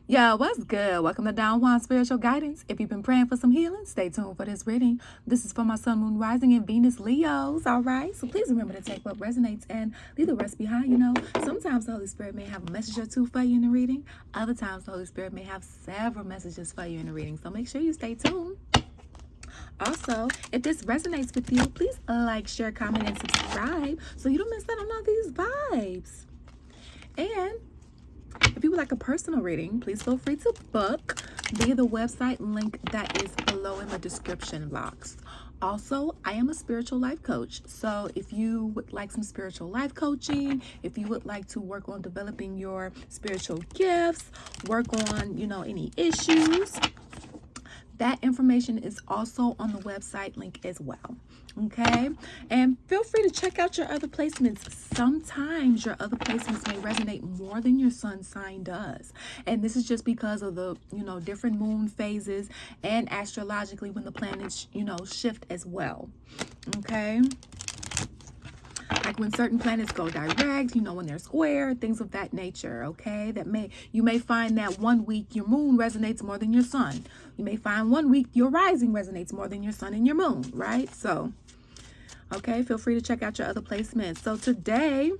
Yo, what's good? Welcome to Down One Spiritual Guidance. If you've been praying for some healing, stay tuned for this reading. This is for my Sun, Moon, Rising, and Venus Leos, all right? So please remember to take what resonates and leave the rest behind. Sometimes the Holy Spirit may have a message or two for you in the reading. Other times the Holy Spirit may have several messages for you in the reading. So make sure you stay tuned. Also, if this resonates with you, please like, share, comment, and subscribe so you don't miss out on all these vibes. And if you would like a personal reading, please feel free to book via the website link that is below in the description box. Also, I am a spiritual life coach. So if you would like some spiritual life coaching, if you would like to work on developing your spiritual gifts, work on, any issues, that information is also on the website link as well. Okay, and feel free to check out your other placements. Sometimes your other placements may resonate more than your sun sign does, and this is just because of the different moon phases and astrologically when the planets shift as well. Okay, like when certain planets go direct, when they're square, things of that nature. Okay, you may find that one week your moon resonates more than your sun. You may find one week your rising resonates more than your sun and your moon, right? So okay, feel free to check out your other placements. So today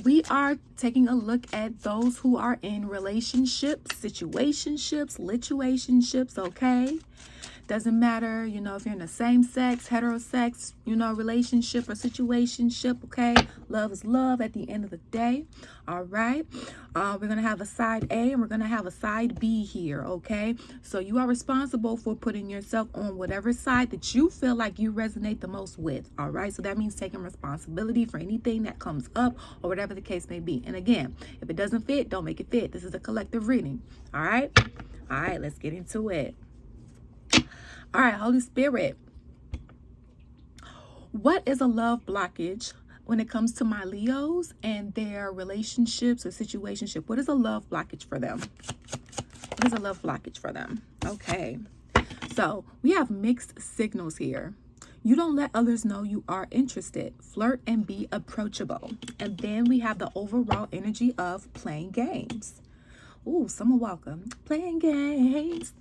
we are taking a look at those who are in relationships, situationships, lituationships. Okay, doesn't matter, if you're in the same sex, heterosex, relationship or situationship. Okay, love is love at the end of the day. All right, we're gonna have a side A and we're gonna have a side B here. Okay, so you are responsible for putting yourself on whatever side that you feel like you resonate the most with. All right, so that means taking responsibility for anything that comes up or whatever the case may be. And again, if it doesn't fit, don't make it fit. This is a collective reading. All right, let's get into it. All right, Holy Spirit, what is a love blockage when it comes to my Leos and their relationships or situationship? What is a love blockage for them? What is a love blockage for them? Okay, so we have mixed signals here. You don't let others know you are interested. Flirt and be approachable. And then we have the overall energy of playing games. Ooh, someone welcome. Playing games.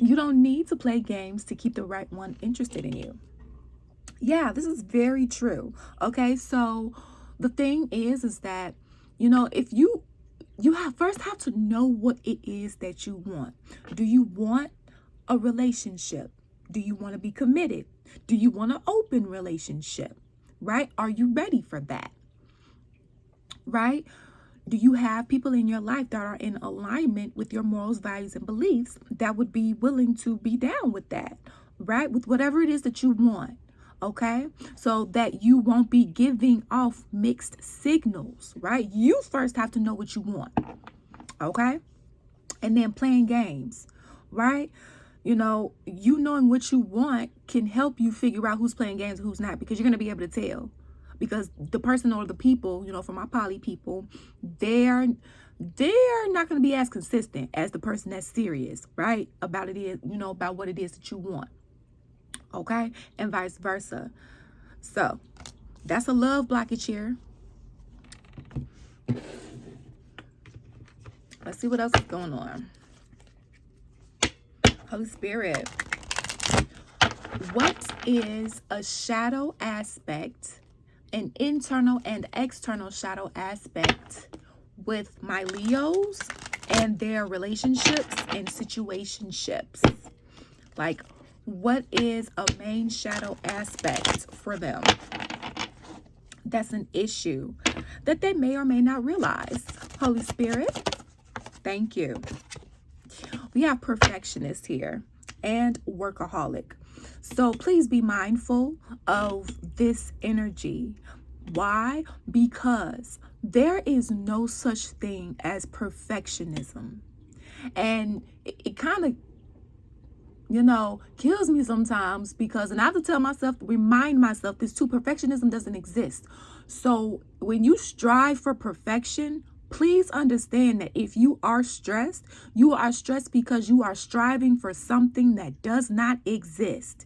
You don't need to play games to keep the right one interested in you. Yeah, this is very true. Okay, so the thing is that, if you have to know what it is that you want. Do you want a relationship? Do you want to be committed? Do you want an open relationship? Right? Are you ready for that? Right? Do you have people in your life that are in alignment with your morals, values, and beliefs that would be willing to be down with that, right? With whatever it is that you want, okay? So that you won't be giving off mixed signals, right? You first have to know what you want, okay? And then playing games, right? Knowing what you want can help you figure out who's playing games and who's not, because you're going to be able to tell. Because the person or the people, for my poly people, they're not going to be as consistent as the person that's serious, right? About what it is that you want. Okay? And vice versa. So that's a love blockage here. Let's see what else is going on. Holy Spirit, what is a shadow aspect, an internal and external shadow aspect with my Leos and their relationships and situationships? Like, what is a main shadow aspect for them that's an issue that they may or may not realize? Holy Spirit, thank you. We have perfectionist here and workaholic. So please be mindful of this energy. Why? Because there is no such thing as perfectionism. And it kind of, kills me sometimes because, and I have to tell myself, remind myself this too, perfectionism doesn't exist. So when you strive for perfection, please understand that if you are stressed because you are striving for something that does not exist.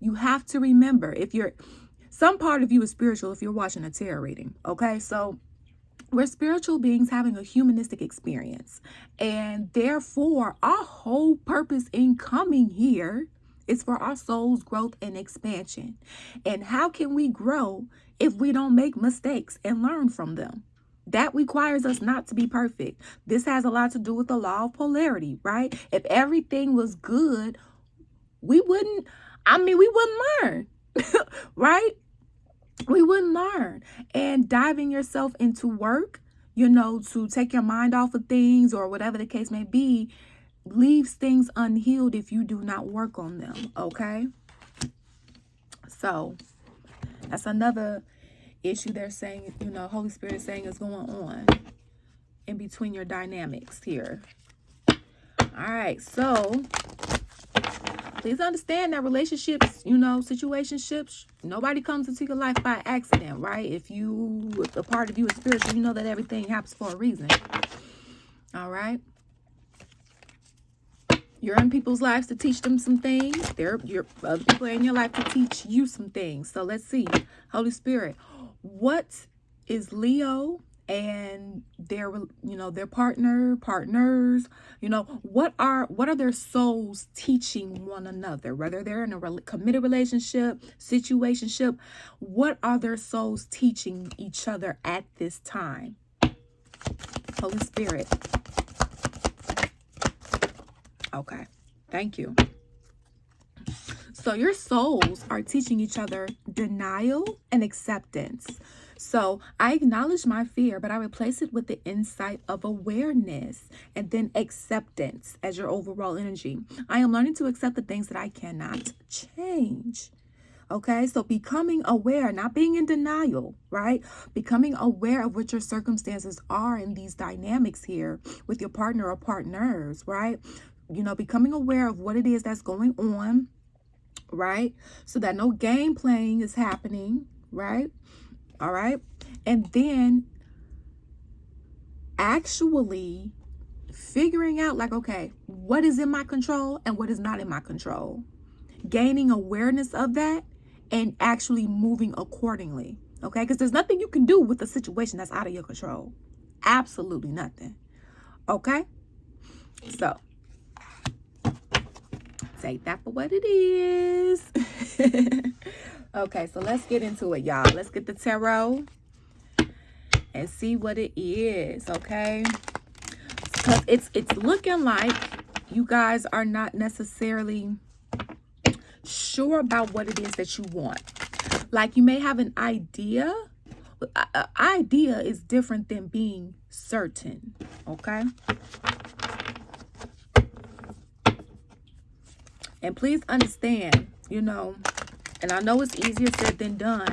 You have to remember, some part of you is spiritual if you're watching a tarot reading. Okay, so We're spiritual beings having a humanistic experience. And therefore, our whole purpose in coming here is for our soul's growth and expansion. And how can we grow if we don't make mistakes and learn from them? That requires us not to be perfect. This has a lot to do with the law of polarity, right? If everything was good, we wouldn't learn, right? We wouldn't learn. And diving yourself into work, to take your mind off of things or whatever the case may be, leaves things unhealed if you do not work on them, okay? So that's another issue they're saying, Holy Spirit is saying is going on in between your dynamics here. All right, so please understand that relationships, situationships, nobody comes into your life by accident, right? If a part of you is spiritual, you know that everything happens for a reason. All right. You're in people's lives to teach them some things. Other people in your life to teach you some things. So let's see. Holy Spirit, what is Leo and their partners, what are their souls teaching one another, whether they're in a committed relationship, situationship, what are their souls teaching each other at this time? Holy Spirit. Okay, thank you. So your souls are teaching each other denial and acceptance. So I acknowledge my fear, but I replace it with the insight of awareness and then acceptance as your overall energy. I am learning to accept the things that I cannot change. Okay, so becoming aware, not being in denial, right? Becoming aware of what your circumstances are in these dynamics here with your partner or partners, right? Becoming aware of what it is that's going on, right? So that no game playing is happening, right? All right. And then actually figuring out like, okay, what is in my control and what is not in my control? Gaining awareness of that and actually moving accordingly. Okay. Because there's nothing you can do with a situation that's out of your control. Absolutely nothing. Okay. So take that for what it is. Okay, so let's get into it, y'all. Let's get the tarot and see what it is, okay? Because it's looking like you guys are not necessarily sure about what it is that you want. Like you may have an idea. Idea is different than being certain, okay? And please understand, and I know it's easier said than done,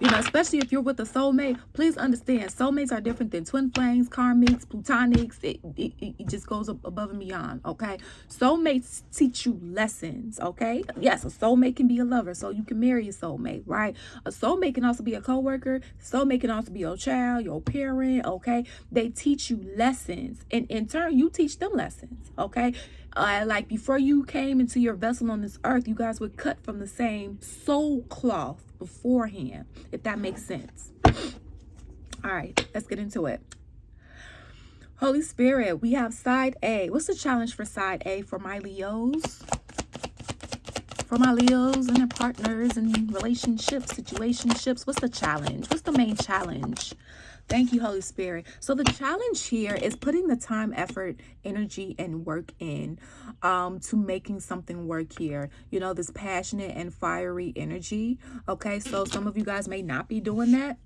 especially if you're with a soulmate. Please understand, soulmates are different than twin flames, karmics, plutonics. It just goes up above and beyond, okay? Soulmates teach you lessons, okay? Yes, a soulmate can be a lover, so you can marry a soulmate, right? A soulmate can also be a coworker. Soulmate can also be your child, your parent, okay? They teach you lessons, and in turn, you teach them lessons, okay? Like before you came into your vessel on this earth, you guys were cut from the same soul cloth beforehand, if that makes sense. All right, let's get into it. Holy Spirit, we have side A. What's the challenge for side A for my Leos? For my Leos and their partners and relationships, situationships, what's the challenge? What's the main challenge? Thank you, Holy Spirit. So the challenge here is putting the time, effort, energy, and work in to making something work here. This passionate and fiery energy. Okay, so some of you guys may not be doing that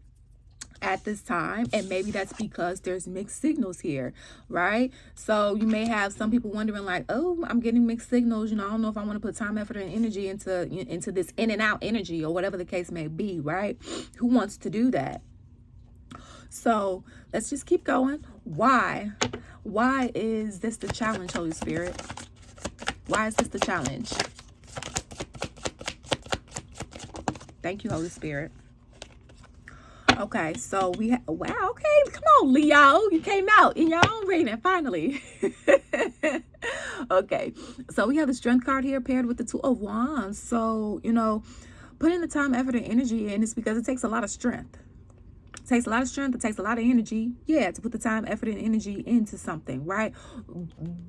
at this time, and maybe that's because there's mixed signals here, right? So you may have some people wondering like, oh, I'm getting mixed signals, I don't know if I want to put time, effort, and energy into this in and out energy or whatever the case may be, right? Who wants to do that? So let's just keep going. Why is this the challenge, Holy Spirit? Why is this the challenge? Thank you, Holy Spirit. Okay, so wow, okay, come on, Leo. You came out in your own reading, finally. Okay, so we have the Strength card here paired with the Two of Wands. So, putting the time, effort, and energy in is because it takes a lot of strength. It takes a lot of strength. It takes a lot of energy. Yeah, to put the time, effort, and energy into something, right?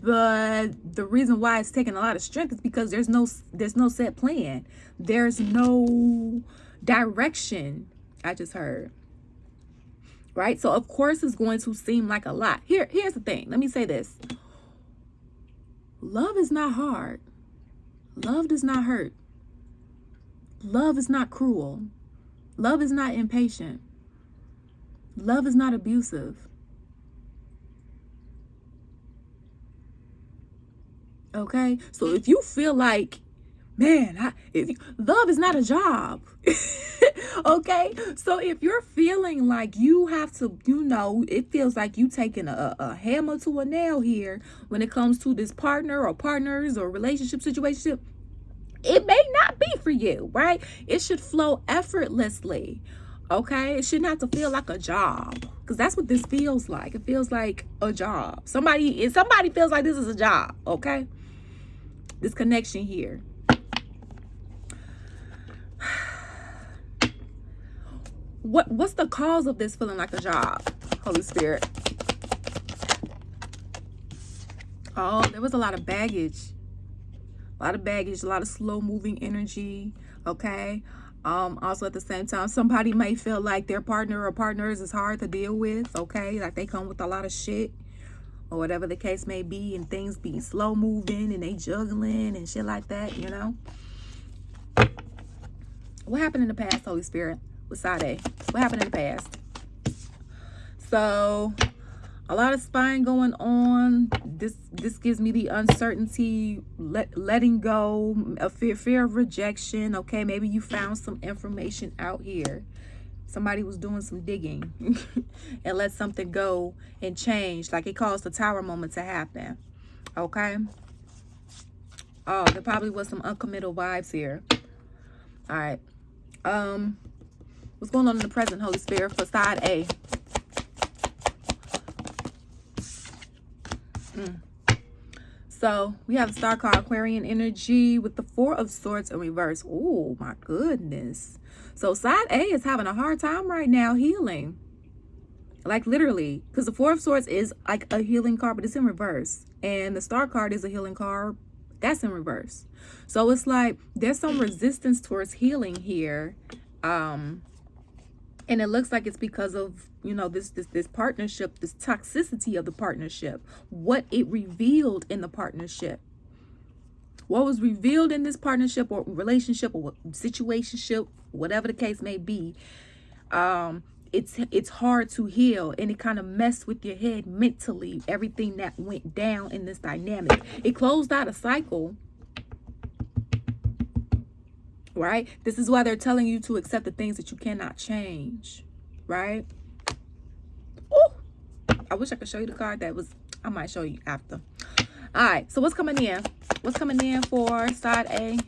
But the reason why it's taking a lot of strength is because there's no set plan. There's no direction. I just heard. Right? So of course it's going to seem like a lot. Here's the thing. Let me say this. Love is not hard. Love does not hurt. Love is not cruel. Love is not impatient. Love is not abusive. Okay? So if you feel like, man, love is not a job. Okay? So if you're feeling like you have to, it feels like you taking a hammer to a nail here when it comes to this partner or partners or relationship situation, it may not be for you, right? It should flow effortlessly. Okay? It shouldn't have to feel like a job, because that's what this feels like. It feels like a job. Somebody feels like this is a job. Okay? This connection here. What's the cause of this feeling like a job, Holy Spirit? Oh, there was a lot of baggage. A lot of slow moving energy. Okay. Also at the same time, somebody may feel like their partner or partners is hard to deal with. Okay. Like they come with a lot of shit or whatever the case may be, and things being slow moving and they juggling and shit like that, What happened in the past, Holy Spirit, with Sade? What happened in the past? So a lot of spying going on. This gives me the uncertainty, letting go, a fear of rejection. Okay, maybe you found some information out here. Somebody was doing some digging and let something go and change. Like it caused the tower moment to happen. Okay. Oh, there probably was some uncommittal vibes here. All right. What's going on in the present, Holy Spirit, for side A? So we have the star card, Aquarian energy, with the Four of Swords in reverse. Oh my goodness. So side A is having a hard time right now healing. Like literally, because the Four of Swords is like a healing card, but it's in reverse. And the star card is a healing card. That's in reverse. So it's like there's some resistance towards healing here. And it looks like it's because of, this partnership, this toxicity of the partnership, what it revealed in the partnership. What was revealed in this partnership or relationship or situationship, whatever the case may be, it's hard to heal, and it kind of messed with your head mentally, everything that went down in this dynamic. It closed out a cycle. Right? This is why they're telling you to accept the things that you cannot change. Right? Oh, I wish I could show you the card I might show you after. All right. So what's coming in? What's coming in for side A?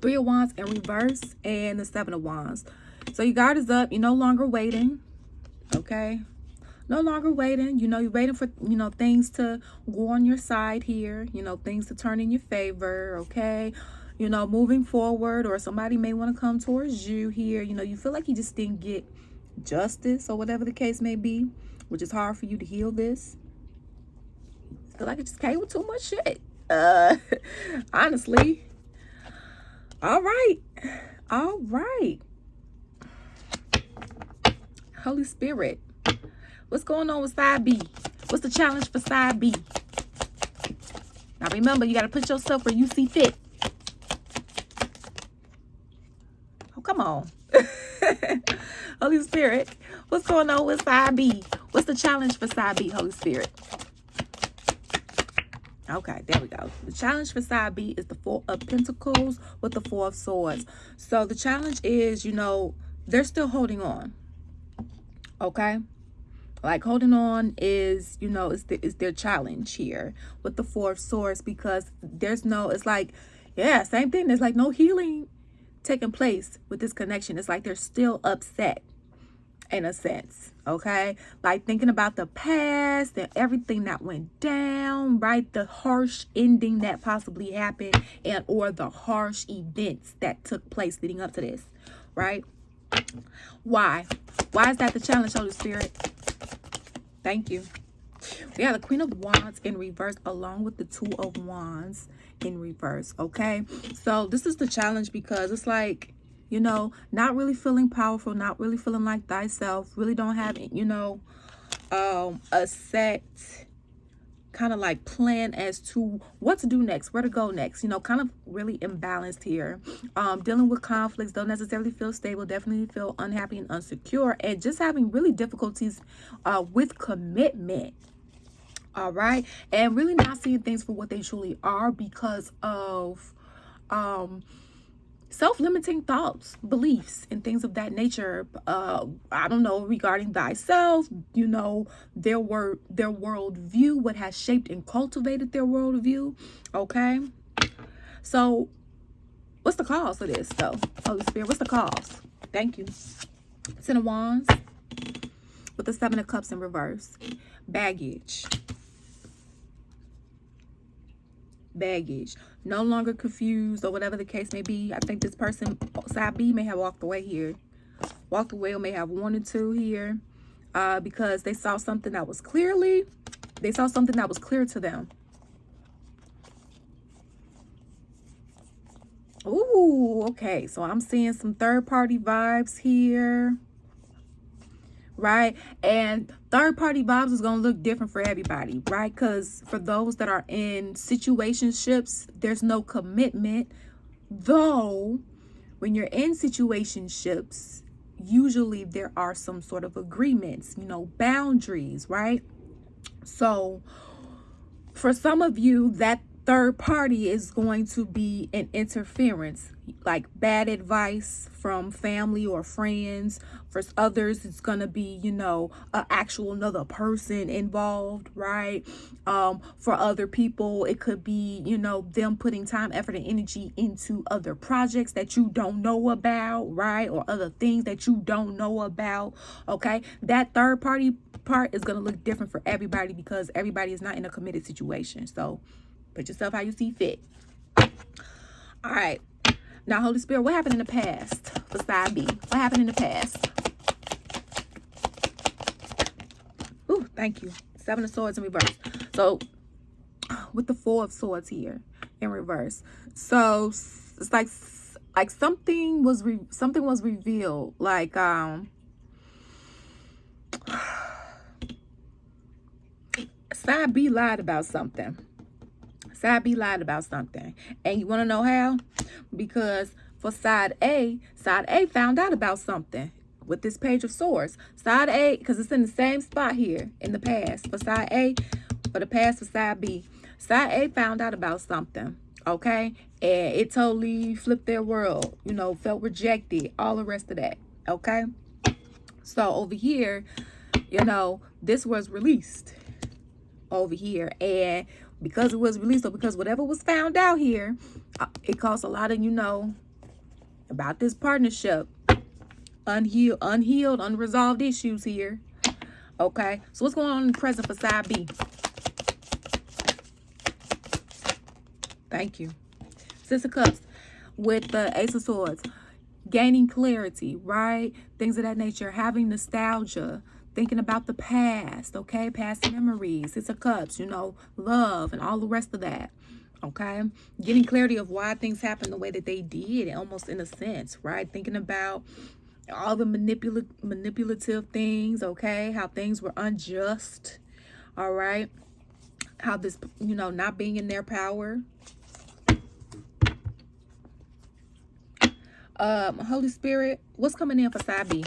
Three of Wands in reverse and the Seven of Wands. So your guard is up. You're no longer waiting. Okay? No longer waiting. You're waiting for, things to go on your side here. Things to turn in your favor. Okay? Moving forward, or somebody may want to come towards you here. You feel like you just didn't get justice or whatever the case may be, which is hard for you to heal this. I feel like it just came with too much shit. Honestly. All right. Holy Spirit. What's going on with side B? What's the challenge for side B? Now remember, you got to put yourself where you see fit. Oh, come on. Holy Spirit, what's going on with side B? What's the challenge for side B, Holy Spirit? Okay, there we go. The challenge for side B is the Four of Pentacles with the Four of Swords. So the challenge is, they're still holding on. Okay? Like holding on is, is their challenge here with the Four of Swords, because it's like, yeah, same thing. There's like no healing taking place with this connection. It's like they're still upset in a sense. Okay. Like thinking about the past and everything that went down, right? The harsh ending that possibly happened, or the harsh events that took place leading up to this, right? Why? Why is that the challenge, Holy Spirit? Thank you. We have the Queen of Wands in reverse along with the Two of Wands in reverse, okay? So this is the challenge because it's like, you know, not really feeling powerful, not really feeling like thyself, really don't have, you know, a set kind of like plan as to what to do next, where to go next, you know, kind of really imbalanced here. Dealing with conflicts, don't necessarily feel stable, definitely feel unhappy and insecure, and just having really difficulties with commitment. All right, and really not seeing things for what they truly are because of self-limiting thoughts, beliefs, and things of that nature. I don't know, regarding thyself, you know, their worldview, what has shaped and cultivated their worldview. Okay, so what's the cause of this though, Holy Spirit? What's the cause? Thank you. Ten of Wands with the Seven of Cups in reverse. Baggage, no longer confused or whatever the case may be. I think this person, side B, may have walked away here, or may have wanted to here, because they saw something that was clear to them. Ooh, okay, so I'm seeing some third-party vibes here, right? And third-party vibes is going to look different for everybody, right? Because for those that are in situationships, there's no commitment. Though when you're in situationships, usually there are some sort of agreements, you know, boundaries, right? So for some of you, that third party is going to be an interference, like bad advice from family or friends. For others, it's going to be, you know, another person involved, right? For other people, it could be, you know, them putting time, effort, and energy into other projects that you don't know about, right? Or other things that you don't know about, okay? That third party part is going to look different for everybody because everybody is not in a committed situation. So put yourself how you see fit. All right. Now, Holy Spirit, what happened in the past for side B? What happened in the past? Ooh, thank you. Seven of Swords in reverse. So with the Four of Swords here in reverse. So it's like something was revealed. Like side B lied about something. Side B lied about something. And you want to know how? Because for side A found out about something with this Page of Swords. Side A, because it's in the same spot here in the past. For side A, for the past for side B. Side A found out about something, okay? And it totally flipped their world, you know, felt rejected, all the rest of that, okay? So over here, you know, this was released over here. And because it was released, or because whatever was found out here, it caused a lot of, you know, about this partnership, unhealed, unresolved issues here. Okay, so what's going on in the present for side B? Thank you. Six of Cups with the Ace of Swords. Gaining clarity, right? Things of that nature. Having nostalgia. Thinking about the past, okay? Past memories. Six of Cups, you know, love and all the rest of that, okay? Getting clarity of why things happened the way that they did, almost in a sense, right? Thinking about all the manipulative things, okay? How things were unjust, all right? How this, you know, not being in their power. Holy Spirit, what's coming in for side B?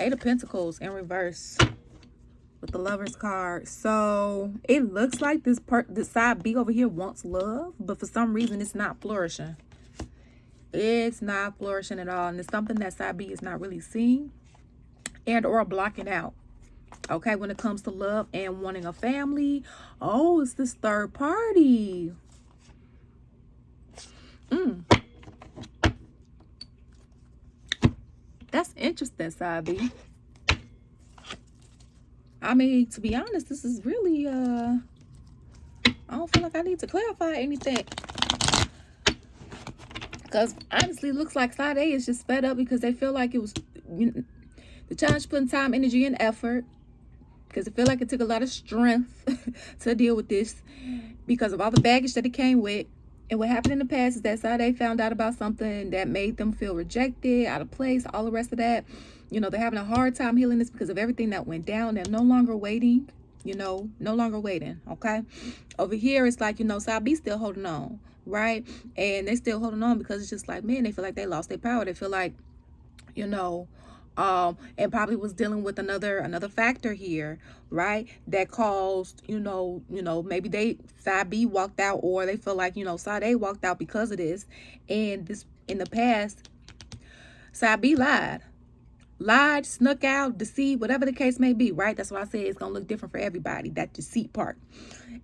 Eight of Pentacles in reverse with the Lover's card. So it looks like this side B over here wants love, but for some reason it's not flourishing. It's not flourishing at all, and it's something that side B is not really seeing and or blocking out. Okay, when it comes to love and wanting a family. Oh, it's this third party. That's interesting, side B. I mean, to be honest, this is really, I don't feel like I need to clarify anything. Because honestly, it looks like side A is just fed up because they feel like it was, the challenge putting time, energy, and effort. Because I feel like it took a lot of strength to deal with this because of all the baggage that it came with. And what happened in the past is that side A found out about something that made them feel rejected, out of place, all the rest of that. They're having a hard time healing this because of everything that went down. They're no longer waiting, no longer waiting, okay? Over here, it's like, side B still holding on, right? And they still holding on because it's just like, man, they feel like they lost their power. They feel like, and probably was dealing with another factor here, right? That caused, maybe they side B walked out, or they feel like, side A walked out because of this. And this in the past, side B lied, snuck out, deceived, whatever the case may be, right? That's why I say it's gonna look different for everybody, that deceit part.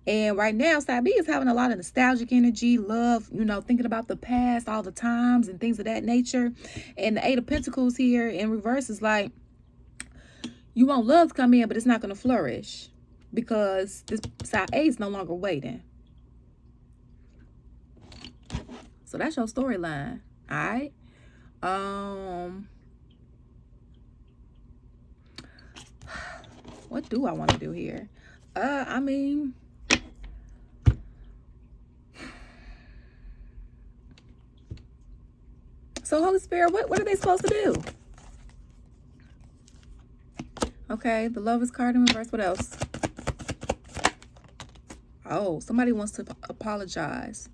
And right now, side B is having a lot of nostalgic energy, love, thinking about the past, all the times and things of that nature. And the Eight of Pentacles here in reverse is like, you want love to come in, but it's not going to flourish because this side A is no longer waiting. So that's your storyline, all right? What do I want to do here? I mean, so Holy Spirit, what are they supposed to do? Okay, the Lovers card in reverse. What else? Oh, somebody wants to apologize.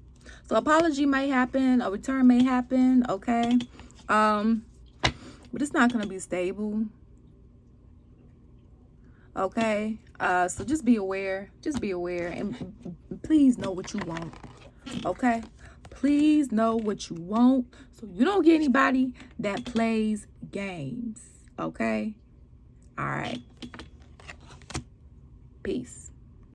So apology may happen, a return may happen, okay? But it's not going to be stable. Okay? So just be aware. Just be aware. And please know what you want. Okay? Please know what you want so you don't get anybody that plays games. Okay? All right. Peace.